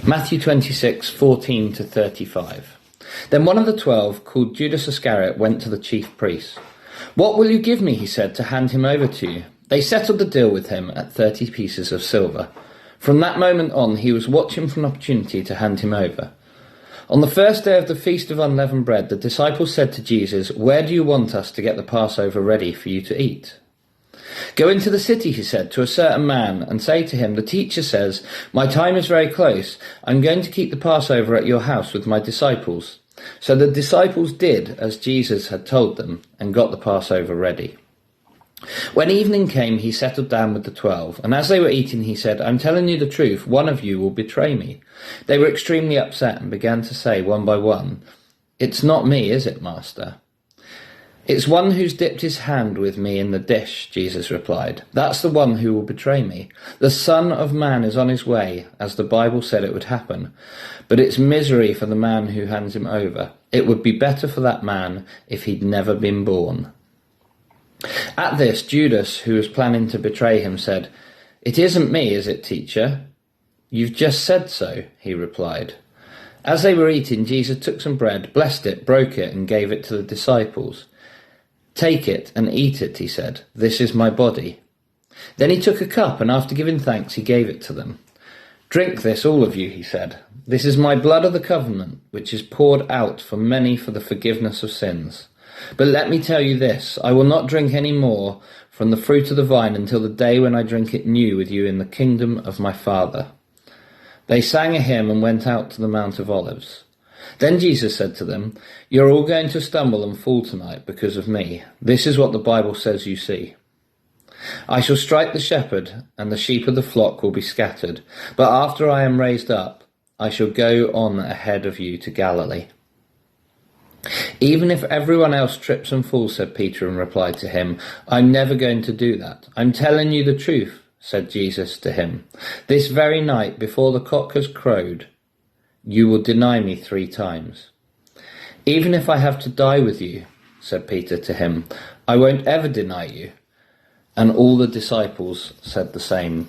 Matthew 26:14-35. Then one of the 12, called Judas Iscariot, went to the chief priests. "What will you give me," he said, "to hand him over to you?" They settled the deal with him at 30 pieces of silver. From that moment on, he was watching for an opportunity to hand him over. On the first day of the Feast of Unleavened Bread, the disciples said to Jesus, "Where do you want us to get the Passover ready for you to eat?" "Go into the city," he said, "to a certain man, and say to him, 'The teacher says, my time is very close. I'm going to keep the Passover at your house with my disciples.'" So the disciples did as Jesus had told them, and got the Passover ready. When evening came, he settled down with the 12, and as they were eating, he said, "I'm telling you the truth, one of you will betray me." They were extremely upset and began to say one by one, "It's not me, is it, Master?" "It's one who's dipped his hand with me in the dish," Jesus replied. "That's the one who will betray me. The Son of Man is on his way, as the Bible said it would happen. But it's misery for the man who hands him over. It would be better for that man if he'd never been born." At this, Judas, who was planning to betray him, said, "It isn't me, is it, teacher?" "You've just said so," he replied. As they were eating, Jesus took some bread, blessed it, broke it, and gave it to the disciples. "Take it and eat it," he said. "This is my body." Then he took a cup, and after giving thanks, he gave it to them. "Drink this, all of you," he said. "This is my blood of the covenant, which is poured out for many for the forgiveness of sins. But let me tell you this, I will not drink any more from the fruit of the vine until the day when I drink it new with you in the kingdom of my Father." They sang a hymn and went out to the Mount of Olives. Then Jesus said to them, "You're all going to stumble and fall tonight because of me. This is what the Bible says you see. I shall strike the shepherd, and the sheep of the flock will be scattered. But after I am raised up, I shall go on ahead of you to Galilee." "Even if everyone else trips and falls," said Peter, and replied to him, "I'm never going to do that." "I'm telling you the truth," said Jesus to him. "This very night, before the cock has crowed, you will deny me 3 times. "Even if I have to die with you," said Peter to him, "I won't ever deny you." And all the disciples said the same.